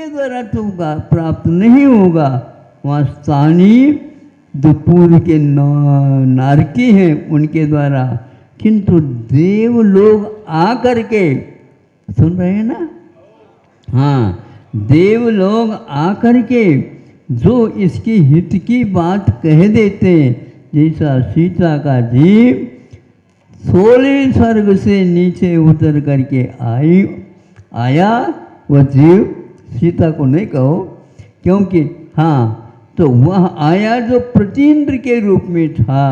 द्वारा तो प्राप्त नहीं होगा। वहाँ स्थानीय जो पूर्व के नारकी हैं उनके द्वारा, किंतु देव लोग आकर के, सुन रहे हैं ना, हाँ, देव लोग आकर के जो इसके हित की बात कह देते हैं, जैसा सीता का जीव 16 स्वर्ग से नीचे उतर करके आया, वह जीव सीता को नहीं कहो, क्योंकि हाँ, तो वह आया जो प्रतीन्द्र के रूप में था।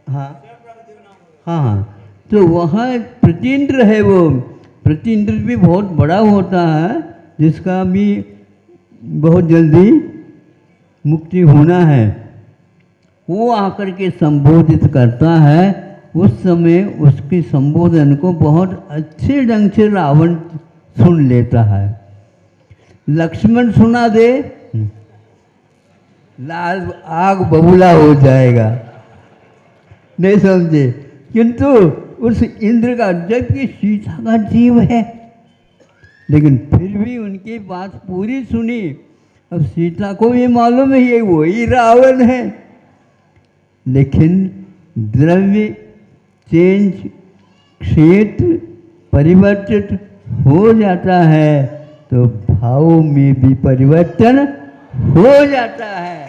हाँ हाँ, तो वह प्रतीन्द्र है। वो प्रतीन्द्र भी बहुत बड़ा होता है, जिसका भी बहुत जल्दी मुक्ति होना है। वो आकर के संबोधित करता है। उस समय उसके संबोधन को बहुत अच्छे ढंग से रावण सुन लेता है। लक्ष्मण सुना दे, लाल आग बबूला हो जाएगा, नहीं समझे। किंतु उस इंद्र का, जबकि सीता का जीव है, लेकिन फिर भी उनकी बात पूरी सुनी। अब सीता को भी मालूम है ये वही रावण है, लेकिन द्रव्य चेंज, क्षेत्र परिवर्तित हो जाता है, तो भाव में भी परिवर्तन हो जाता है।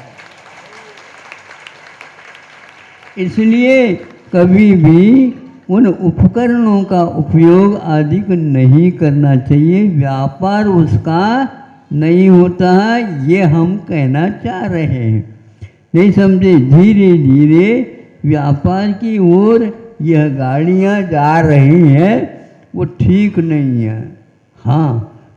इसलिए कभी भी उन उपकरणों का उपयोग अधिक नहीं करना चाहिए। व्यापार उसका नहीं होता है, ये हम कहना चाह रहे हैं, नहीं समझे। धीरे धीरे व्यापार की ओर यह गाड़ियाँ जा रही हैं, वो ठीक नहीं है। हाँ,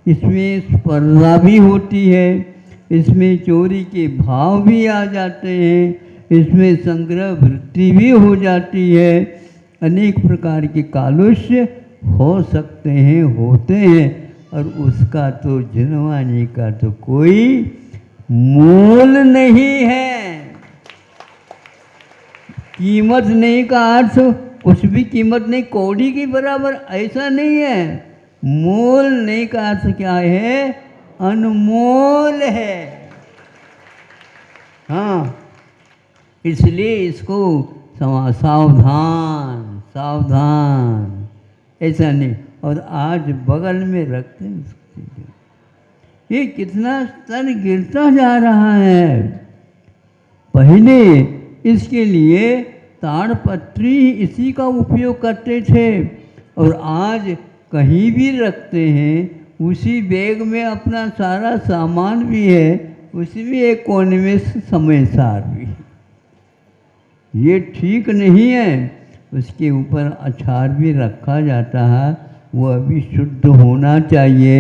इसमें स्पर्धा भी होती है, इसमें चोरी के भाव भी आ जाते हैं, इसमें संग्रह वृत्ति भी हो जाती है, अनेक प्रकार के कालुष्य हो सकते हैं, होते हैं, और उसका तो जनवानी का तो कोई मोल नहीं है। कीमत नहीं का अर्थ कुछ भी कीमत नहीं, कौड़ी के बराबर, ऐसा नहीं है। मोल नहीं का अर्थ क्या है? अनमोल है। हाँ, इसलिए इसको सावधान सावधान, ऐसा नहीं। और आज बगल में रखते हैं उसको, ये कितना स्तर गिरता जा रहा है। पहले इसके लिए ताड़पत्री इसी का उपयोग करते थे, और आज कहीं भी रखते हैं, उसी बैग में अपना सारा सामान भी है, उसी में एक कोने में समय सार भी है। ये ठीक नहीं है। उसके ऊपर अचार भी रखा जाता है, वह भी शुद्ध होना चाहिए।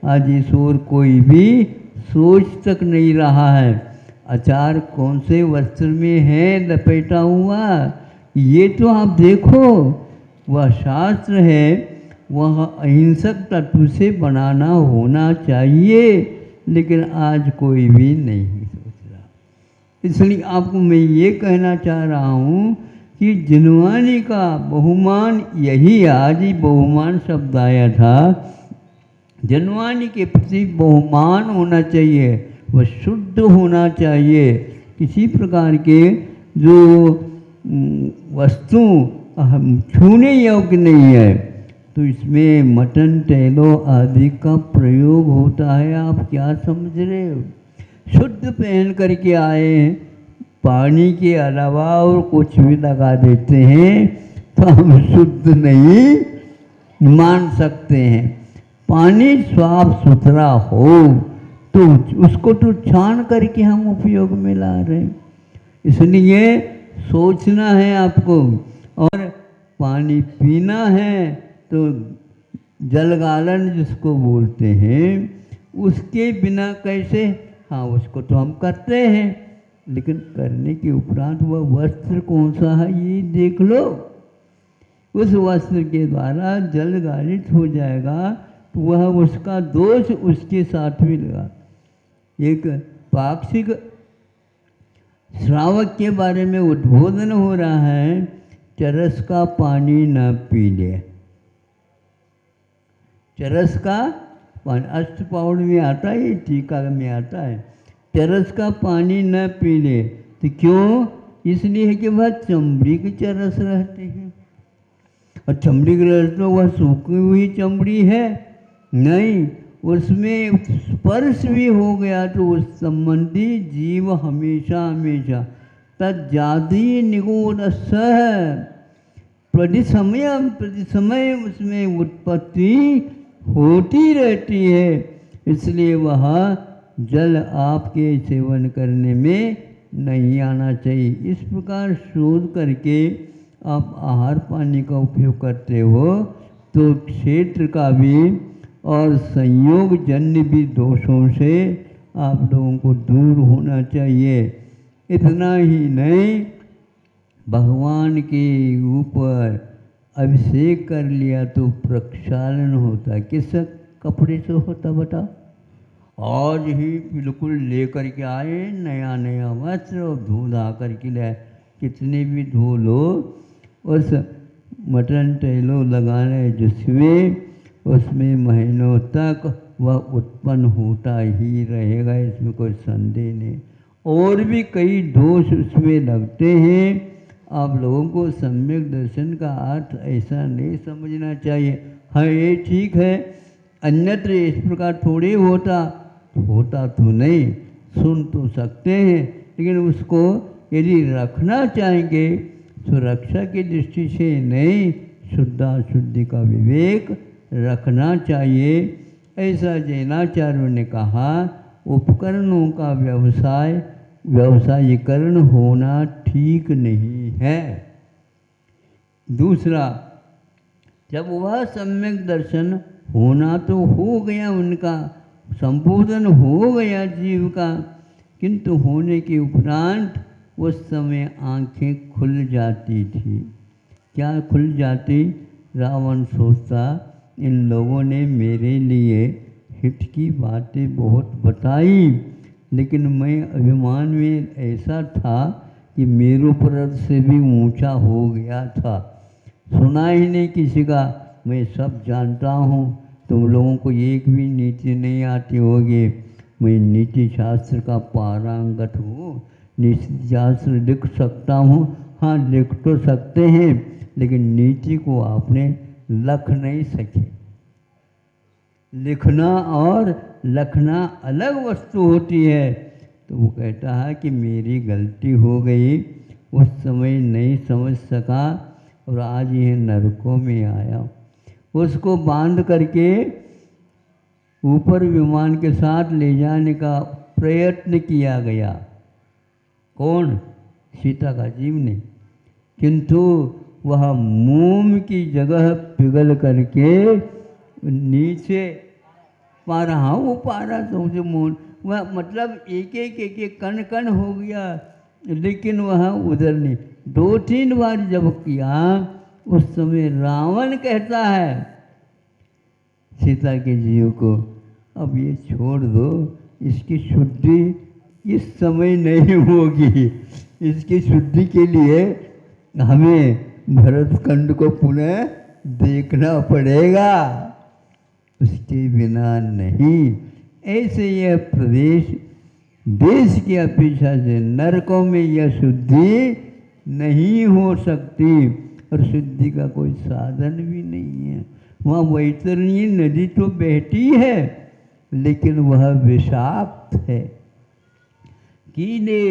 आज इस ओर कोई भी सोच तक नहीं रहा है। अचार कौन से वस्त्र में है लपेटा हुआ, ये तो आप देखो। वह शास्त्र है, वह अहिंसक तत्व से बनाना होना चाहिए, लेकिन आज कोई भी नहीं सोच रहा। इसलिए आपको मैं ये कहना चाह रहा हूँ कि जनवानी का बहुमान, यही आज ही बहुमान शब्द आया था। जनवानी के प्रति बहुमान होना चाहिए, वह शुद्ध होना चाहिए। किसी प्रकार के जो वस्तु छूने योग्य नहीं है, तो इसमें मटन तेलों आदि का प्रयोग होता है। आप क्या समझ रहे हो? शुद्ध पहन करके आए हैं, पानी के अलावा और कुछ भी लगा देते हैं, तो हम शुद्ध नहीं मान सकते हैं। पानी साफ सुथरा हो तो उसको तो छान करके हम उपयोग में ला रहे हैं। इसलिए सोचना है आपको, और पानी पीना है तो जलगालन जिसको बोलते हैं, उसके बिना कैसे? हाँ, उसको तो हम करते हैं, लेकिन करने के उपरांत वह वस्त्र कौन सा है ये देख लो। उस वस्त्र के द्वारा जल गालित हो जाएगा, तो वह उसका दोष उसके साथ भी लगा। एक पाक्षिक श्रावक के बारे में उद्बोधन हो रहा है, चरस का पानी न पी ले, चरस का अष्टपाउड में आता है, टीका में आता है, चरस का पानी न पी ले। तो क्यों? इसलिए है कि वह चमड़ी की चरस रहती है, और चमड़ी की रस तो वह सूखी हुई चमड़ी है नहीं, उसमें स्पर्श भी हो गया तो उस संबंधी जीव हमेशा हमेशा तज्जादी निगूढ़ सह प्रतिसमय उसमें उत्पत्ति होती रहती है। इसलिए वह जल आपके सेवन करने में नहीं आना चाहिए। इस प्रकार शोध करके आप आहार पानी का उपयोग करते हो तो क्षेत्र का भी और संयोग जन्य भी दोषों से आप लोगों को दूर होना चाहिए। इतना ही नहीं, भगवान के ऊपर अभिषेक कर लिया तो प्रक्षालन होता है। किस कपड़े से होता बताओ? आज ही बिल्कुल लेकर के आए नया नया वस्त्र और धो धा करके लाए, कितने भी धो लो, उस मटन टेलो लगाने जिसमें उसमें महीनों तक वह उत्पन्न होता ही रहेगा, इसमें कोई संदेह नहीं। और भी कई दोष उसमें लगते हैं। आप लोगों को सम्यक दर्शन का अर्थ ऐसा नहीं समझना चाहिए। हाँ ये ठीक है, अन्यत्र इस प्रकार थोड़ी होता तो नहीं, सुन तो सकते हैं, लेकिन उसको यदि रखना चाहेंगे सुरक्षा की दृष्टि से नहीं, शुद्धाशुद्धि का विवेक रखना चाहिए। ऐसा जैनाचार्यों ने कहा, उपकरणों का व्यवसायीकरण होना ठीक नहीं है। दूसरा, जब वह सम्यक दर्शन होना तो हो गया, उनका संबोधन हो गया जीव का, किंतु होने के उपरांत उस समय आंखें खुल जाती थी। क्या खुल जाती? रावण सोचता इन लोगों ने मेरे लिए हित की बातें बहुत बताई, लेकिन मैं अभिमान में ऐसा था कि मेरू पर्वत से भी ऊंचा हो गया था, सुना ही नहीं किसी का, मैं सब जानता हूँ। तुम लोगों को एक भी नीति नहीं आती होगी, मैं नीति शास्त्र का पारंगत हूँ, नीति शास्त्र लिख सकता हूँ। हाँ लिख तो सकते हैं, लेकिन नीति को आपने लख नहीं सके। लिखना और लखना अलग वस्तु होती है। तो वो कहता है कि मेरी गलती हो गई, उस समय नहीं समझ सका और आज यह नरकों में आया। उसको बांध करके ऊपर विमान के साथ ले जाने का प्रयत्न किया गया। कौन? सीता का जीव ने। किंतु वह मोम की जगह पिघल करके नीचे पारा, वो पारा समझो मोम, वह मतलब एक एक कण कण हो गया, लेकिन वह उधर नहीं। 2-3 बार जब किया, उस समय रावण कहता है सीता के जीव को, अब ये छोड़ दो, इसकी शुद्धि इस समय नहीं होगी, इसकी शुद्धि के लिए हमें भरतखंड को पुनः देखना पड़ेगा, उसके बिना नहीं। ऐसे यह प्रदेश देश की अपेक्षा से नरकों में यह शुद्धि नहीं हो सकती, और शुद्धि का कोई साधन भी नहीं है। वहाँ वैतरणी नदी तो बहती है, लेकिन वह विषाक्त है। कीड़े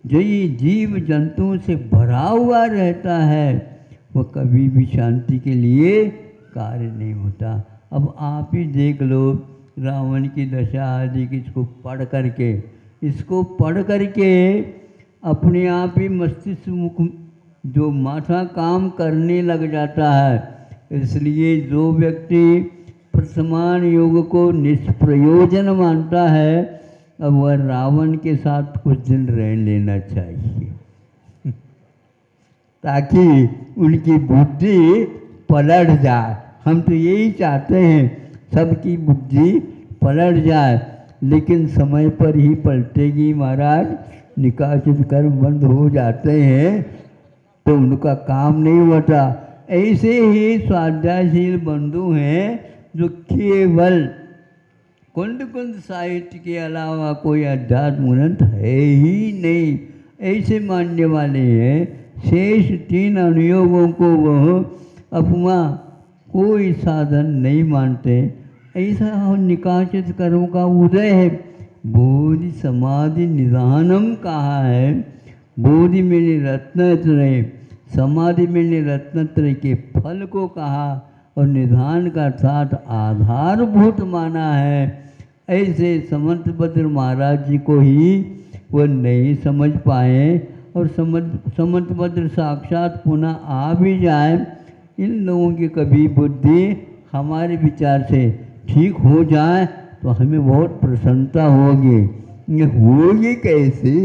जो ये जीव जंतुओं से भरा हुआ रहता है, वह कभी भी शांति के लिए कार्य नहीं होता। अब आप ही देख लो रावण की दशा आदि की, इसको पढ़ करके अपने आप ही मस्तिष्क मुख जो माथा काम करने लग जाता है। इसलिए जो व्यक्ति प्रसमान योग को निष्प्रयोजन मानता है, अब वह रावण के साथ कुछ दिन रह लेना चाहिए ताकि उनकी बुद्धि पलट जाए। हम तो यही चाहते हैं सबकी बुद्धि पलट जाए, लेकिन समय पर ही पलटेगी महाराज। निकासित कर्म बंद हो जाते हैं तो उनका काम नहीं होता। ऐसे ही स्वाध्यायशील बंधु हैं जो केवल कुंद कुंद साहित्य के अलावा कोई अध्यात्म ग्रंथ है ही नहीं, ऐसे मानने वाले हैं। शेष 3 अनुयोगों को वह अपना कोई साधन नहीं मानते। ऐसा निकाचित कर्म का उदय है। बोधि समाधि निधानम कहा है। बोधि में रत्नत्रय, समाधि में रत्नत्रय के फल को कहा और निधान का अर्थात आधारभूत माना है। ऐसे समंतभद्र महाराज जी को ही वो नहीं समझ पाए और समंतभद्र साक्षात पुनः आ भी जाए, इन लोगों की कभी बुद्धि हमारे विचार से ठीक हो जाए तो हमें बहुत प्रसन्नता होगी। ये होगी कैसे?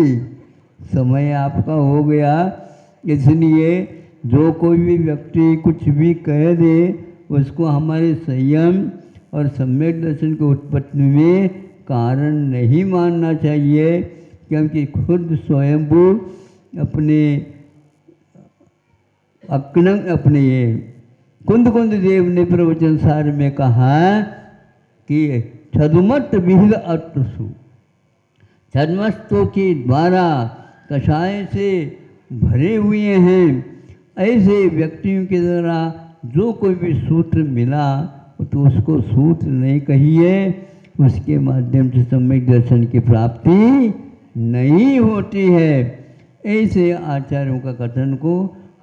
समय आपका हो गया, इसलिए जो कोई भी व्यक्ति कुछ भी कह दे उसको हमारे संयम और सम्यक दर्शन की उत्पत्ति में कारण नहीं मानना चाहिए, क्योंकि खुद स्वयंभू अपने अपने ये कुंद कुंद देव ने प्रवचन सार में कहा कि छदमत विहित अत्रसु, छदमस्तों के द्वारा कषाय से भरे हुए हैं। ऐसे व्यक्तियों के द्वारा जो कोई भी सूत्र मिला तो उसको सूत्र नहीं कहिए, उसके माध्यम से सम्यक दर्शन की प्राप्ति नहीं होती है। ऐसे आचार्यों का कथन को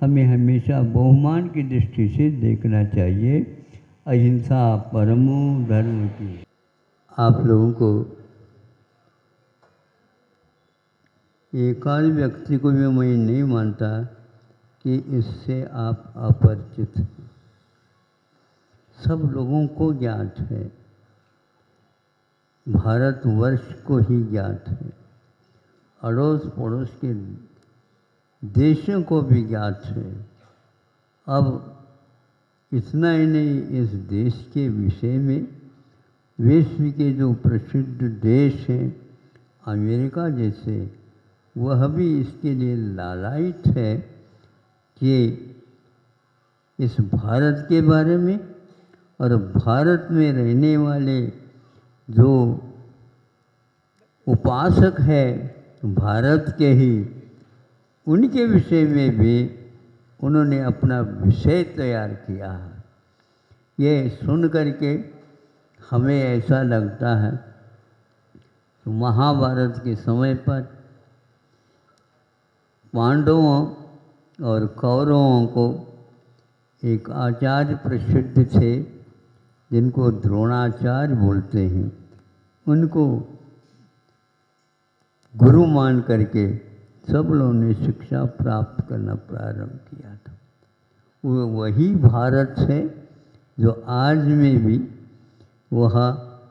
हमें हमेशा बहुमान की दृष्टि से देखना चाहिए। अहिंसा परमो धर्म की। आप लोगों को एकाध व्यक्ति को भी मैं नहीं मानता कि इससे आप अपरिचित हैं। सब लोगों को ज्ञात है, भारतवर्ष को ही ज्ञात है, अड़ोस पड़ोस के देशों को भी ज्ञात है। अब इतना ही नहीं, इस देश के विषय में विश्व के जो प्रसिद्ध देश हैं अमेरिका जैसे, वह भी इसके लिए लालायित है कि इस भारत के बारे में और भारत में रहने वाले जो उपासक है भारत के ही, उनके विषय में भी उन्होंने अपना विषय तैयार किया है। ये सुन करके हमें ऐसा लगता है तो महाभारत के समय पर पांडवों और कौरवों को एक आचार्य प्रसिद्ध थे जिनको द्रोणाचार्य बोलते हैं, उनको गुरु मान करके सब लोगों ने शिक्षा प्राप्त करना प्रारंभ किया था। वो वही भारत है जो आज में भी वह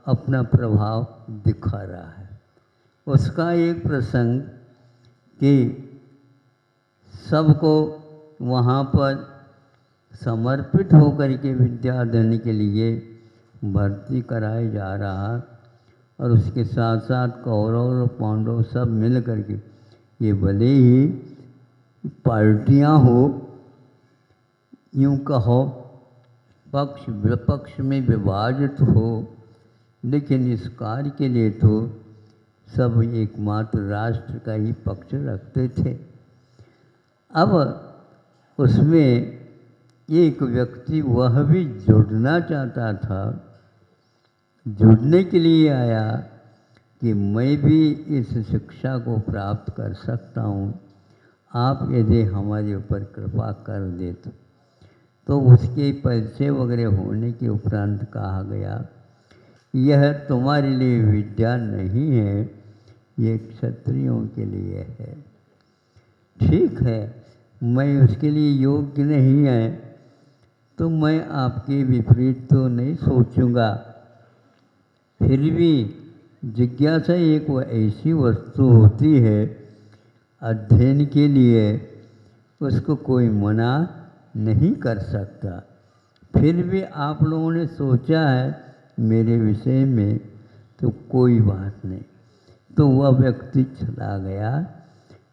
अपना प्रभाव दिखा रहा है। उसका एक प्रसंग कि सबको वहाँ पर समर्पित होकर के विद्या देने के लिए भर्ती कराया जा रहा, और उसके साथ साथ कौरव और पांडव सब मिल करके, ये भले ही पार्टियां हो, यूँ कहो पक्ष विपक्ष में विभाजित हो, लेकिन इस कार्य के लिए तो सब एकमात्र राष्ट्र का ही पक्ष रखते थे। अब उसमें एक व्यक्ति वह भी जुड़ना चाहता था, जुड़ने के लिए आया कि मैं भी इस शिक्षा को प्राप्त कर सकता हूँ, आप यदि हमारे ऊपर कृपा कर दे तो उसके परिचय वगैरह होने के उपरांत कहा गया, यह तुम्हारे लिए विद्या नहीं है, ये क्षत्रियों के लिए है। ठीक है, मैं उसके लिए योग्य नहीं है तो मैं आपके विपरीत तो नहीं सोचूंगा, फिर भी जिज्ञासा एक वो ऐसी वस्तु होती है अध्ययन के लिए, उसको कोई मना नहीं कर सकता। फिर भी आप लोगों ने सोचा है मेरे विषय में, तो कोई बात नहीं। तो वह व्यक्ति चला गया,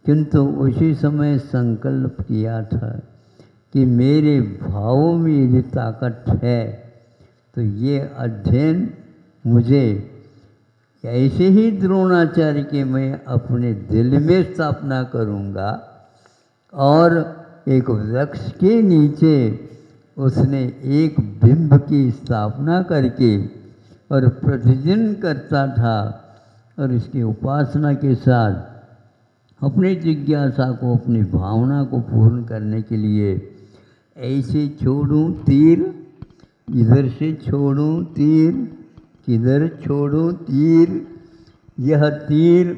किंतु उसी समय संकल्प किया था कि मेरे भावों में यदि ताकत है तो ये अध्ययन मुझे ऐसे ही द्रोणाचार्य के मैं अपने दिल में स्थापना करूँगा। और एक वृक्ष के नीचे उसने एक बिंब की स्थापना करके और प्रतिदिन करता था, और इसकी उपासना के साथ अपनी जिज्ञासा को, अपनी भावना को पूर्ण करने के लिए ऐसे छोड़ूं तीर, इधर से छोड़ूं तीर, किधर छोड़ूं तीर, यह तीर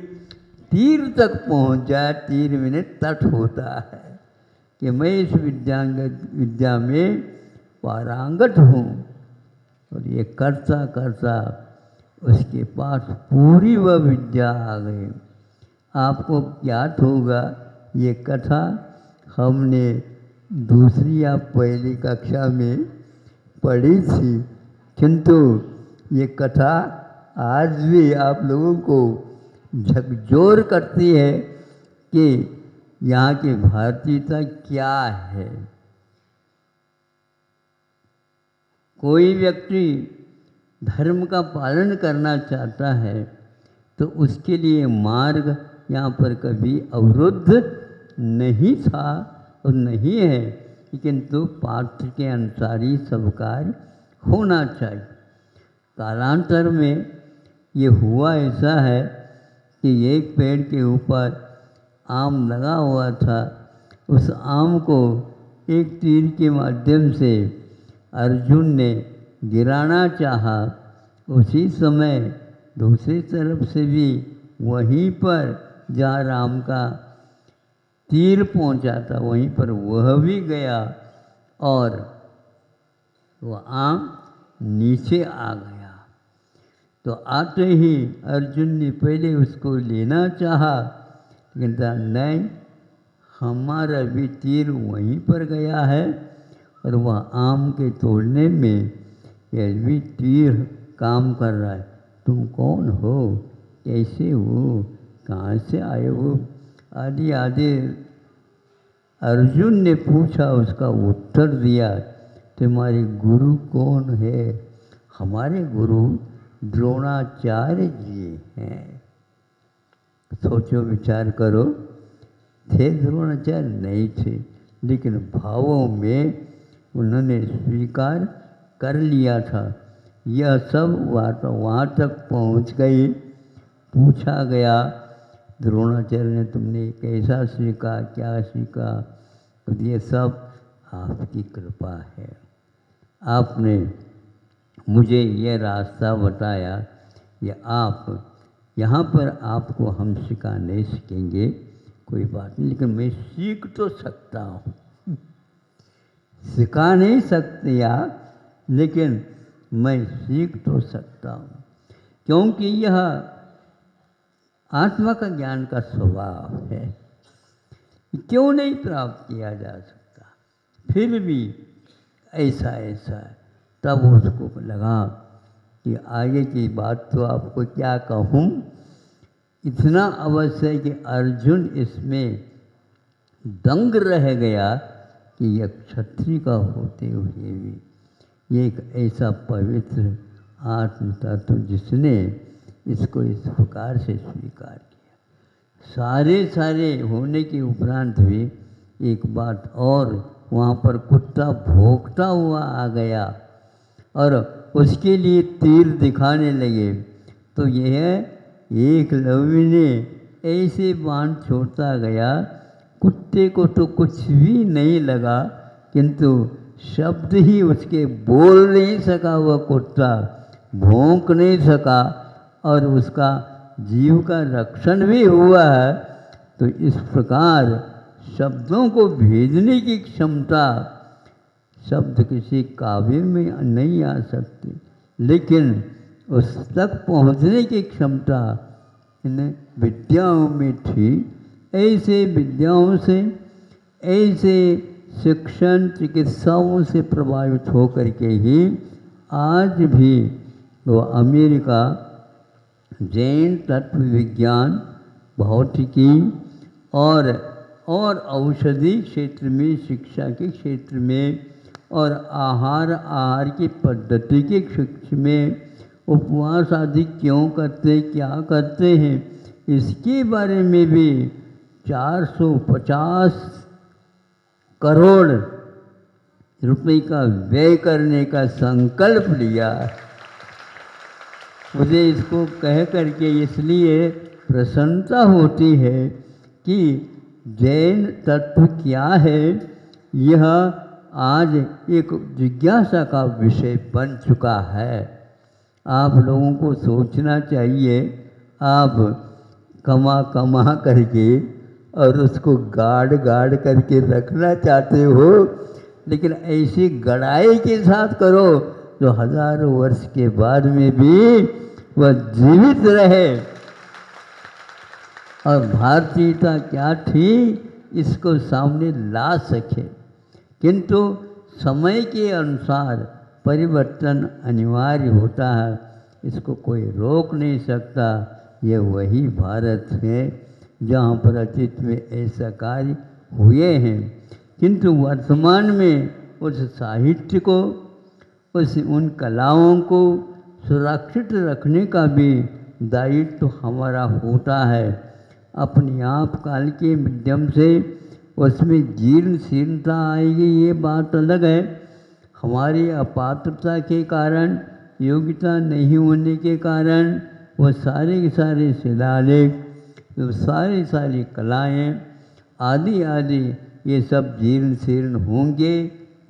तीर तक पहुंच जाए। तीर में तट होता है कि मैं इस विद्या में पारंगत हूँ। और ये करता करता उसके पास पूरी वह विद्या आ गई। आपको ज्ञात होगा ये कथा हमने दूसरी या पहली कक्षा में पढ़ी थी, किंतु ये कथा आज भी आप लोगों को झकझोर करती है कि यहाँ की भारतीयता क्या है। कोई व्यक्ति धर्म का पालन करना चाहता है तो उसके लिए मार्ग यहाँ पर कभी अवरुद्ध नहीं था और नहीं है, लेकिन तो पात्र के अनुसार ही सब कार्य होना चाहिए। कालांतर में ये हुआ ऐसा है कि एक पेड़ के ऊपर आम लगा हुआ था, उस आम को एक तीर के माध्यम से अर्जुन ने गिराना चाहा। उसी समय दूसरी तरफ से भी वहीं पर जहाँ राम का तीर पहुँचा था वहीं पर वह भी गया और वह आम नीचे आ गया। तो आते ही अर्जुन ने पहले उसको लेना चाहा, लेकिन कहा नहीं, हमारा भी तीर वहीं पर गया है और वह आम के तोड़ने में यह भी तीर काम कर रहा है। तुम कौन हो, कैसे हो, कहाँ से आए हो, आदि आदि अर्जुन ने पूछा। उसका उत्तर दिया, तुम्हारे गुरु कौन है? हमारे गुरु द्रोणाचार्य जी हैं। सोचो विचार करो, थे द्रोणाचार्य? नहीं थे, लेकिन भावों में उन्होंने स्वीकार कर लिया था। यह सब वहाँ तक पहुँच गई। पूछा गया द्रोणाचार्य ने तुमने कैसा सीखा, क्या सीखा? तो ये सब आपकी कृपा है, आपने मुझे ये रास्ता बताया। ये आप यहाँ पर आपको हम सिखा नहीं सकेंगे, कोई बात नहीं, लेकिन मैं सीख तो सकता हूँ। सिखा नहीं सकते आप, लेकिन मैं सीख तो सकता हूँ, क्योंकि यह आत्मा का ज्ञान का स्वभाव है। क्यों नहीं प्राप्त किया जा सकता? फिर भी ऐसा ऐसा है। तब उसको लगा कि आगे की बात तो आपको क्या कहूँ, इतना अवश्य है कि अर्जुन इसमें दंग रह गया कि यह क्षत्रिय का होते हुए भी ये एक ऐसा पवित्र आत्म तत्व जिसने इसको इस प्रकार से स्वीकार किया। सारे होने के उपरांत भी एक बात और, वहाँ पर कुत्ता भौंकता हुआ आ गया और उसके लिए तीर दिखाने लगे। तो यह एकलव्य ने ऐसे बाण छोड़ता गया, कुत्ते को तो कुछ भी नहीं लगा, किंतु शब्द ही उसके बोल नहीं सका, वह कुत्ता भौंक नहीं सका और उसका जीव का रक्षण भी हुआ है। तो इस प्रकार शब्दों को भेजने की क्षमता शब्द किसी काव्य में नहीं आ सकती, लेकिन उस तक पहुँचने की क्षमता इन विद्याओं में थी। ऐसे विद्याओं से, ऐसे शिक्षण चिकित्साओं से प्रभावित होकर के ही आज भी वो अमेरिका जैन तत्व विज्ञान, भौतिकी और औषधि क्षेत्र में, शिक्षा के क्षेत्र में और आहार की पद्धति के क्षेत्र में उपवास आदि क्यों करते, क्या करते हैं, इसके बारे में भी 450 करोड़ रुपए का व्यय करने का संकल्प लिया। मुझे इसको कह करके इसलिए प्रसन्नता होती है कि जैन तत्व क्या है, यह आज एक जिज्ञासा का विषय बन चुका है। आप लोगों को सोचना चाहिए, आप कमा कमा करके और उसको गाड़ गाड़ करके रखना चाहते हो, लेकिन ऐसी गड़ाई के साथ करो जो हजारों वर्ष के बाद में भी वह जीवित रहे। और भारतीयता क्या थी इसको सामने ला सके, किंतु समय के अनुसार परिवर्तन अनिवार्य होता है, इसको कोई रोक नहीं सकता। ये वही भारत है जहाँ पर अतीत में ऐसा कार्य हुए हैं, किंतु वर्तमान में उस साहित्य को, उन कलाओं को सुरक्षित रखने का भी दायित्व तो हमारा होता है। अपने आप काल के माध्यम से उसमें जीर्ण शीर्णता आएगी, ये बात अलग है। हमारी अपात्रता के कारण, योग्यता नहीं होने के कारण वो सारे के सारे शिलालेख, सारी कलाएं आदि आदि ये सब जीर्ण शीर्ण होंगे,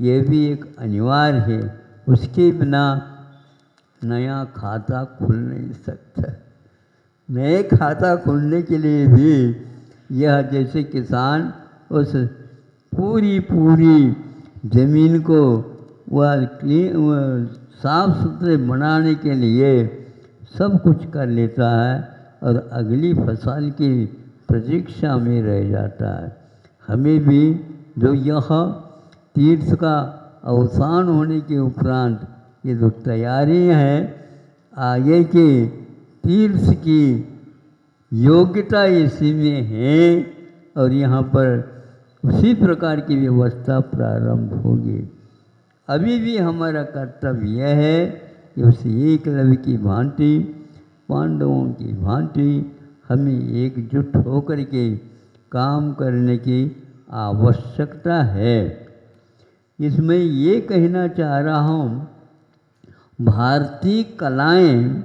ये भी एक अनिवार्य है। उसके बिना नया खाता खुल नहीं सकता। नए खाता खुलने के लिए भी यह जैसे किसान उस पूरी ज़मीन को वह साफ सुथरे बनाने के लिए सब कुछ कर लेता है और अगली फसल की प्रतीक्षा में रह जाता है। हमें भी जो यह तीर्थ का अवसान होने के उपरांत ये जो तैयारियां हैं, आगे के तीर्थ की योग्यता इसी में है और यहाँ पर उसी प्रकार की व्यवस्था प्रारंभ होगी। अभी भी हमारा कर्तव्य यह है कि उस एकलव्य की भांति, पांडवों की भांति हमें एकजुट होकर के काम करने की आवश्यकता है। इसमें ये कहना चाह रहा हूँ, भारतीय कलाएं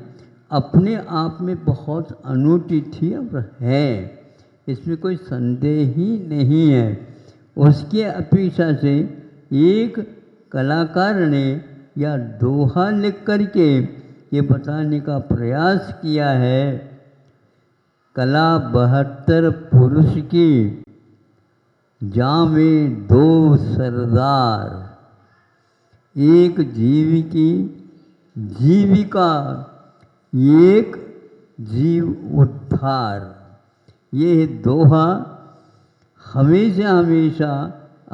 अपने आप में बहुत अनूठी थी और है, इसमें कोई संदेह ही नहीं है। उसके अपेक्षा से एक कलाकार ने या दोहा लिख करके ये बताने का प्रयास किया है, कला 72 पुरुष की, जामे 2 सरदार, एक जीव की जीविका, एक जीव उद्धार। ये दोहा हमेशा हमेशा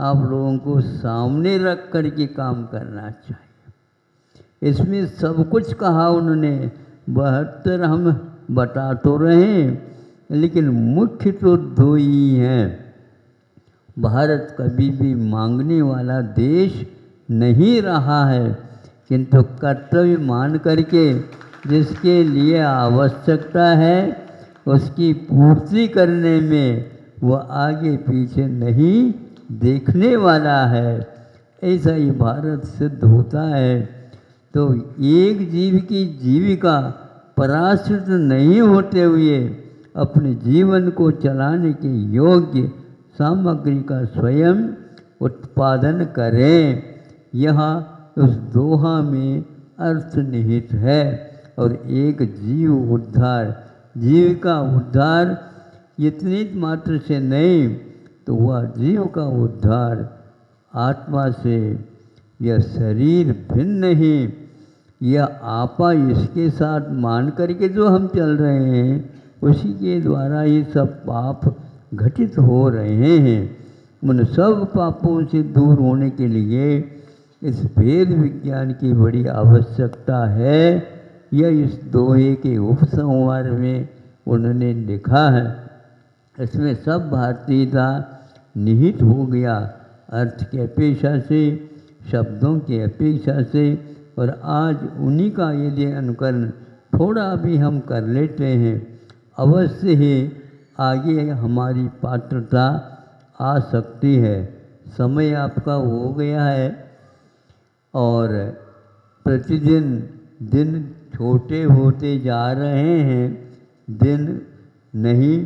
आप लोगों को सामने रख कर के काम करना चाहिए। इसमें सब कुछ कहा उन्होंने, 72 हम बता तो रहे, लेकिन मुख्य तो 2 ही हैं। भारत कभी भी मांगने वाला देश नहीं रहा है, किंतु कर्तव्य मान करके जिसके लिए आवश्यकता है उसकी पूर्ति करने में वह आगे पीछे नहीं देखने वाला है। ऐसा ही भारत सिद्ध होता है। तो एक जीव की जीविका पराश्रित नहीं होते हुए अपने जीवन को चलाने के योग्य सामग्री का स्वयं उत्पादन करें, यहाँ उस दोहा में अर्थ निहित है। और एक जीव उद्धार, जीव का उद्धार इतनी मात्र से नहीं, तो वह जीव का उद्धार आत्मा से। यह शरीर भिन्न नहीं, यह आपा इसके साथ मान करके जो हम चल रहे हैं, उसी के द्वारा ये सब पाप घटित हो रहे हैं। उन सब पापों से दूर होने के लिए इस वेद विज्ञान की बड़ी आवश्यकता है। यह इस दोहे के उपसंहार में उन्होंने लिखा है। इसमें सब भारतीयता निहित हो गया। अर्थ की अपेक्षा से, शब्दों की अपेक्षा से और आज उन्हीं का यदि अनुकरण थोड़ा भी हम कर लेते हैं, अवश्य ही आगे हमारी पात्रता आ सकती है। समय आपका हो गया है और प्रतिदिन दिन छोटे होते जा रहे हैं, दिन नहीं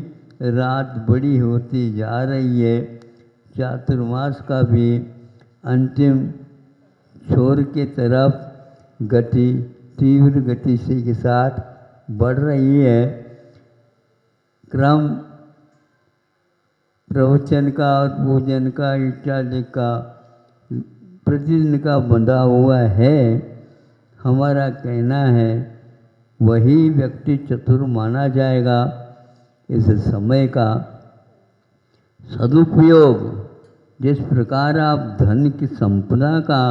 रात बड़ी होती जा रही है। चातुर्मास का भी अंतिम छोर के तरफ गति तीव्र गति से के साथ बढ़ रही है। क्रम प्रवचन का और पूजन का इत्यादि का प्रतिदिन का बंधा हुआ है। हमारा कहना है वही व्यक्ति चतुर माना जाएगा। इस समय का सदुपयोग, जिस प्रकार आप धन की संपदा का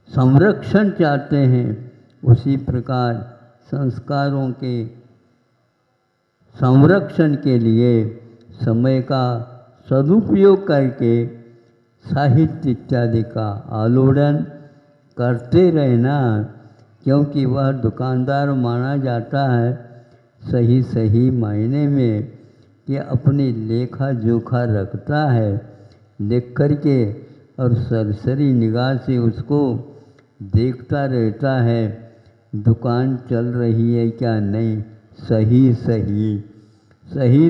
संरक्षण चाहते हैं, उसी प्रकार संस्कारों के संरक्षण के लिए समय का सदुपयोग करके साहित्य इत्यादि का आलोड़न करते रहना, क्योंकि वह दुकानदार माना जाता है सही सही मायने में कि अपनी लेखा जोखा रखता है, लिख करके और सरसरी निगाह से उसको देखता रहता है दुकान चल रही है क्या नहीं, सही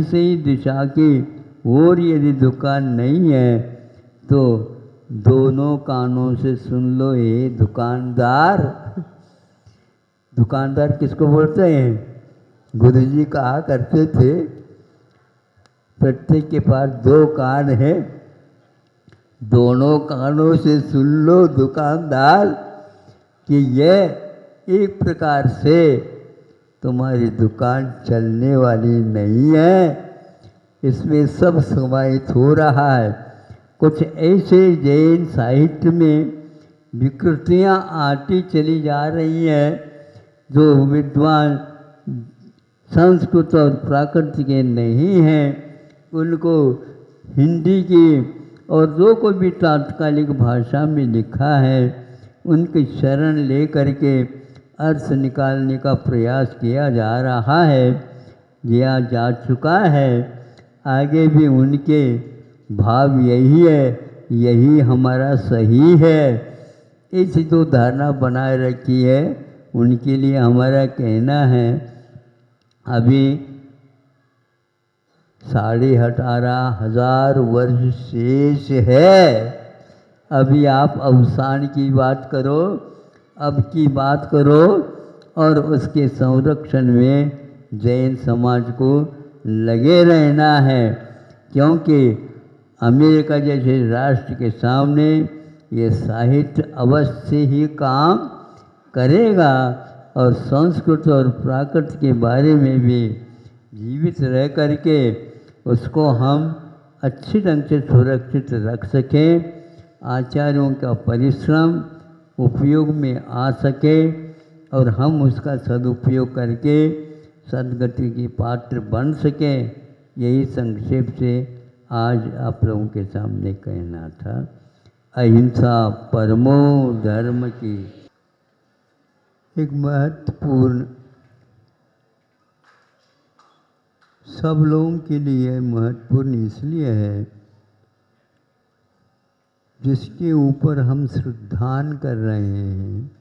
सही दिशा की ओर यदि दुकान नहीं है तो दोनों कानों से सुन लो ये दुकानदार। दुकानदार किसको बोलते हैं? गुरु जी कहा करते थे प्रत्येक के पास दो कान है, दोनों कानों से सुन लो दुकानदार कि यह एक प्रकार से तुम्हारी दुकान चलने वाली नहीं है। इसमें सब समाहित हो रहा है। कुछ ऐसे जैन साहित्य में विकृतियाँ आती चली जा रही हैं जो विद्वान संस्कृत और प्राकृत के नहीं हैं, उनको हिंदी की और जो कोई भी तात्कालिक भाषा में लिखा है उनकी शरण ले करके अर्थ निकालने का प्रयास किया जा रहा है, किया जा चुका है। आगे भी उनके भाव यही है, यही हमारा सही है, ऐसी तो धारणा बनाए रखी है। उनके लिए हमारा कहना है अभी 18,500 वर्ष शेष है। अभी आप अवसान की बात करो, अब की बात करो और उसके संरक्षण में जैन समाज को लगे रहना है, क्योंकि अमेरिका जैसे राष्ट्र के सामने ये साहित्य अवश्य ही काम करेगा और संस्कृत और प्राकृत के बारे में भी जीवित रह करके उसको हम अच्छी ढंग से सुरक्षित रख सकें, आचार्यों का परिश्रम उपयोग में आ सके और हम उसका सदुपयोग करके सद्गति की पात्र बन सकें। यही संक्षेप से आज आप लोगों के सामने कहना था। अहिंसा परमो धर्म की एक महत्वपूर्ण, सब लोगों के लिए महत्वपूर्ण इसलिए है जिसके ऊपर हम श्रद्धान कर रहे हैं।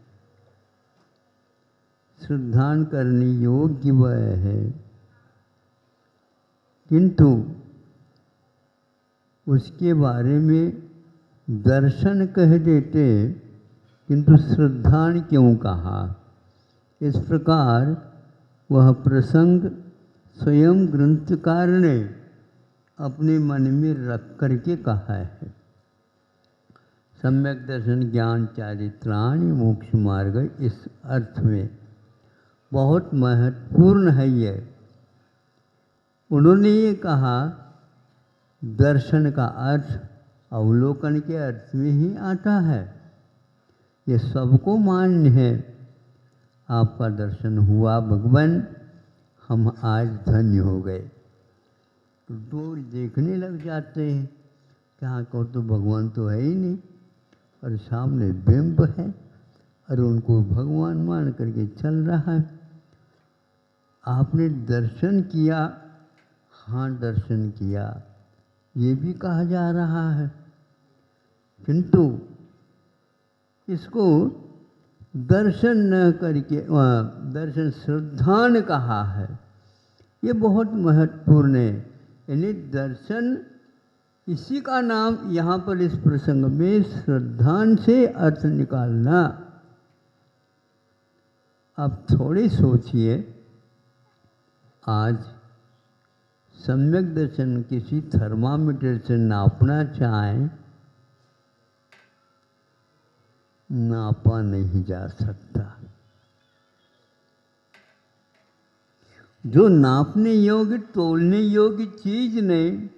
श्रद्धान करने योग्य वह है, किंतु उसके बारे में दर्शन कह देते, किंतु श्रद्धान क्यों कहा? इस प्रकार वह प्रसंग स्वयं ग्रंथकार ने अपने मन में रख करके कहा है। सम्यक दर्शन ज्ञान चारित्राणि मोक्ष मार्ग, इस अर्थ में बहुत महत्वपूर्ण है ये। उन्होंने ये कहा दर्शन का अर्थ अवलोकन के अर्थ में ही आता है, ये सबको मान्य है। आपका दर्शन हुआ भगवान, हम आज धन्य हो गए। तो देखने लग जाते हैं, कहाँ को तो भगवान तो है ही नहीं, और सामने बिंब है और उनको भगवान मान करके चल रहा है। आपने दर्शन किया, हाँ दर्शन किया, ये भी कहा जा रहा है, किंतु इसको दर्शन न करके दर्शन श्रद्धान कहा है। ये बहुत महत्वपूर्ण है। यानी दर्शन, इसी का नाम यहाँ पर इस प्रसंग में श्रद्धान से अर्थ निकालना। आप थोड़ी सोचिए, आज सम्यक दर्शन किसी थर्मामीटर से नापना चाहें, नापा नहीं जा सकता। जो नापने योग्य, तोलने योग्य चीज नहीं,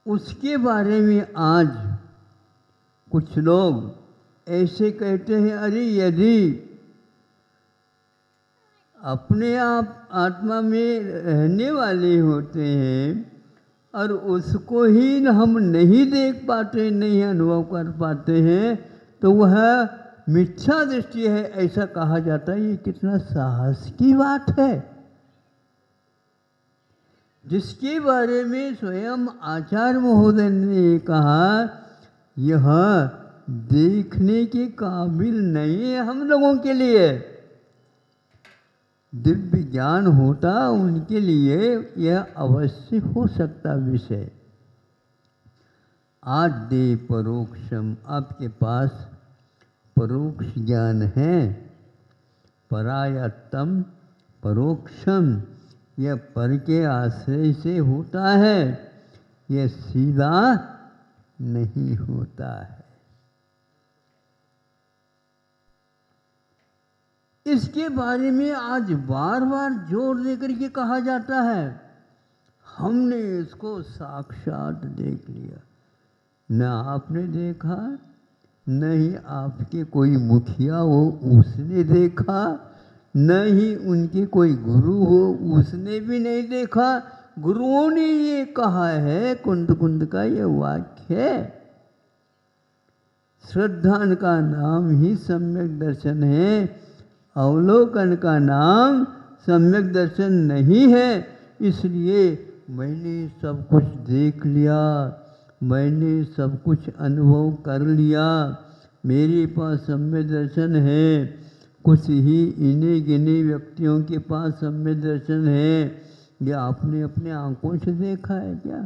उसके बारे में आज कुछ लोग ऐसे कहते हैं, अरे यदि अपने आप आत्मा में रहने वाले होते हैं और उसको ही हम नहीं देख पाते, नहीं अनुभव कर पाते हैं, तो वह मिथ्या दृष्टि है, ऐसा कहा जाता है। ये कितना साहस की बात है, जिसके बारे में स्वयं आचार्य महोदय ने कहा, यह देखने के काबिल नहीं है हम लोगों के लिए। दिव्य ज्ञान होता उनके लिए यह अवश्य हो सकता विषय। आज दे परोक्षम, आपके पास परोक्ष ज्ञान है। परायत्तम परोक्षम, यह पर के आश्रय से होता है, यह सीधा नहीं होता है। इसके बारे में आज बार बार जोर देकर के कहा जाता है। हमने इसको साक्षात देख लिया। न आपने देखा, न ही आपके कोई मुखिया हो उसने देखा, न ही उनके कोई गुरु हो उसने भी नहीं देखा। गुरुओं ने ये कहा है, कुंद कुंद का ये वाक्य है। श्रद्धान का नाम ही सम्यक दर्शन है, अवलोकन का नाम सम्यक दर्शन नहीं है। इसलिए मैंने सब कुछ देख लिया, मैंने सब कुछ अनुभव कर लिया, मेरे पास सम्यक दर्शन है। कुछ ही इन्हीं गिने व्यक्तियों के पास सम्यक दर्शन है। ये आपने अपने आंखों से देखा है क्या?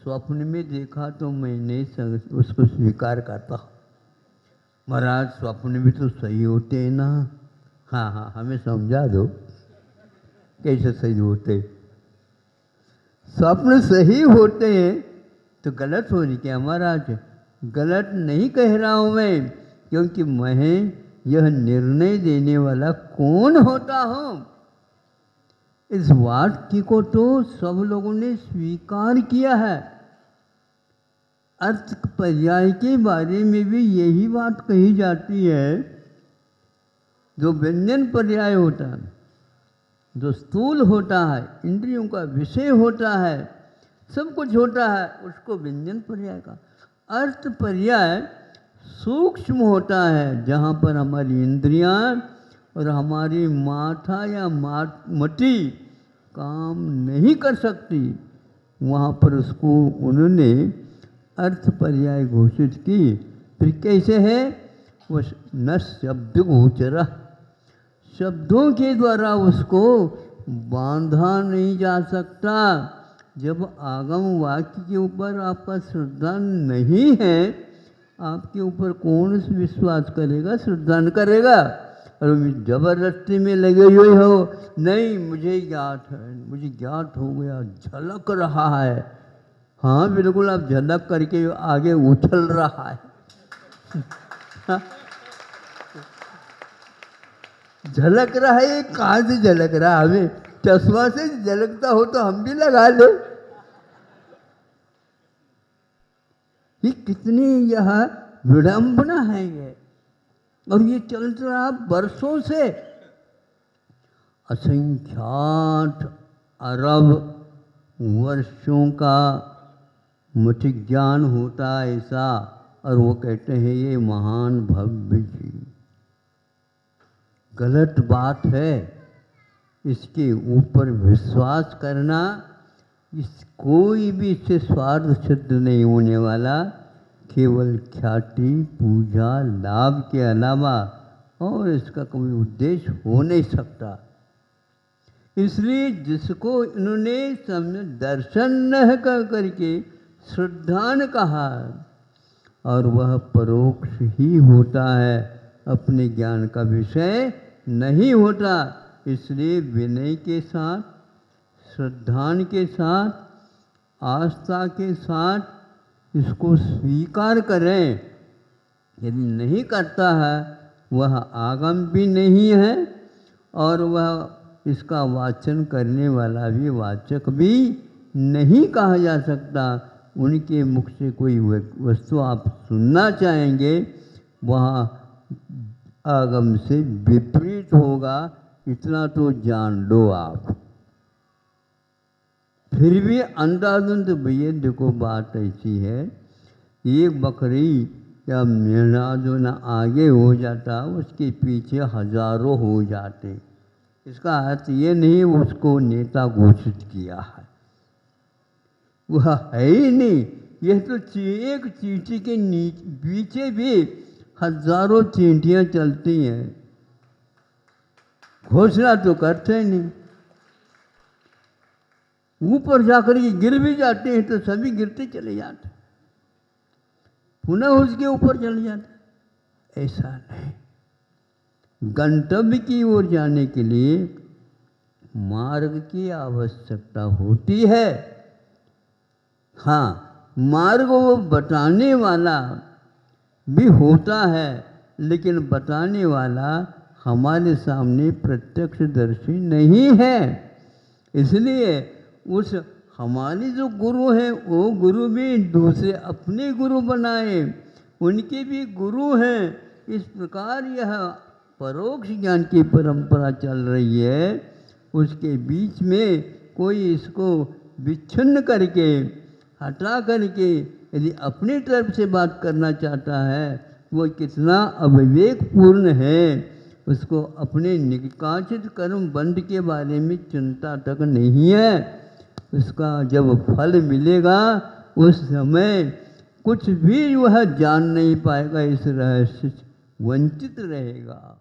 स्वप्न में देखा तो मैं नहीं उसको स्वीकार करता। महाराज स्वप्न भी तो सही होते हैं ना। हाँ हाँ, हमें समझा दो कैसे सही होते। स्वप्न सही होते हैं तो गलत हो रही क्या महाराज? गलत नहीं कह रहा हूँ मैं, क्योंकि मैं यह निर्णय देने वाला कौन होता हूँ? इस वाक्य को तो सब लोगों ने स्वीकार किया है। अर्थ पर्याय के बारे में भी यही बात कही जाती है। जो व्यंजन पर्याय होता है, जो स्थूल होता है, इंद्रियों का विषय होता है, सब कुछ होता है, उसको व्यंजन पर्याय का। अर्थ पर्याय सूक्ष्म होता है, जहाँ पर हमारी इंद्रियाँ और हमारी माथा या मति काम नहीं कर सकती, वहाँ पर उसको उन्होंने अर्थ पर्याय घोषित की। फिर कैसे है वो? न शब्द गोचर, शब्दों के द्वारा उसको बांधा नहीं जा सकता। जब आगम वाक्य के ऊपर आपका श्रद्धा नहीं है, आपके ऊपर कौन विश्वास करेगा, श्रद्धा करेगा? और जबरदस्ती में लगे हुए हो, नहीं मुझे ज्ञात है, मुझे ज्ञात हो गया, झलक रहा है। हाँ बिल्कुल, आप झलक करके आगे उछल रहा है। झलक रहा है, कहाँ से झलक रहा? हमें चश्मा से झलकता हो तो हम भी लगा ले। ये कितनी यह विडंबना है ये, और ये चल रहा वर्षों से। असंख्यात अरब वर्षों का मुझे ज्ञान होता ऐसा, और वो कहते हैं ये महान भव्य जी। गलत बात है, इसके ऊपर विश्वास करना। इस कोई भी इससे स्वार्थ सिद्ध नहीं होने वाला, केवल ख्याति पूजा लाभ के अलावा और इसका कोई उद्देश्य हो नहीं सकता। इसलिए जिसको इन्होंने दर्शन न कर करके श्रद्धान कहा, और वह परोक्ष ही होता है, अपने ज्ञान का विषय नहीं होता। इसलिए विनय के साथ, श्रद्धान के साथ, आस्था के साथ इसको स्वीकार करें। यदि नहीं करता है, वह आगम भी नहीं है और वह इसका वाचन करने वाला भी वाचक भी नहीं कहा जा सकता। उनके मुख से कोई वस्तु आप सुनना चाहेंगे, वहाँ आगम से विपरीत होगा, इतना तो जान लो आप। फिर भी अंधाधुन तो भैया देखो बात ऐसी है, एक बकरी या मेढ़ा जो ना आगे हो जाता, उसके पीछे हजारों हो जाते। इसका अर्थ ये नहीं उसको नेता घोषित किया है, वह है ही नहीं। यह तो एक चींटी के पीछे भी हजारों चींटियां चलती हैं, घोषणा तो करते नहीं। ऊपर जाकर के गिर भी जाते हैं तो सभी गिरते चले जाते, पुनः उसके ऊपर चले जाते। ऐसा नहीं, गंतव्य की ओर जाने के लिए मार्ग की आवश्यकता होती है। हाँ, मार्ग वो बताने वाला भी होता है, लेकिन बताने वाला हमारे सामने प्रत्यक्षदर्शी नहीं है। इसलिए उस हमारे जो गुरु हैं, वो गुरु भी दूसरे अपने गुरु बनाए, उनके भी गुरु हैं। इस प्रकार यह परोक्ष ज्ञान की परंपरा चल रही है। उसके बीच में कोई इसको विच्छिन्न करके, हटा करके यदि अपनी तरफ से बात करना चाहता है, वो कितना अविवेकपूर्ण है। उसको अपने निकाचित कर्म बंध के बारे में चिंता तक नहीं है। उसका जब फल मिलेगा उस समय कुछ भी वह जान नहीं पाएगा, इस रहस्य से वंचित रहेगा।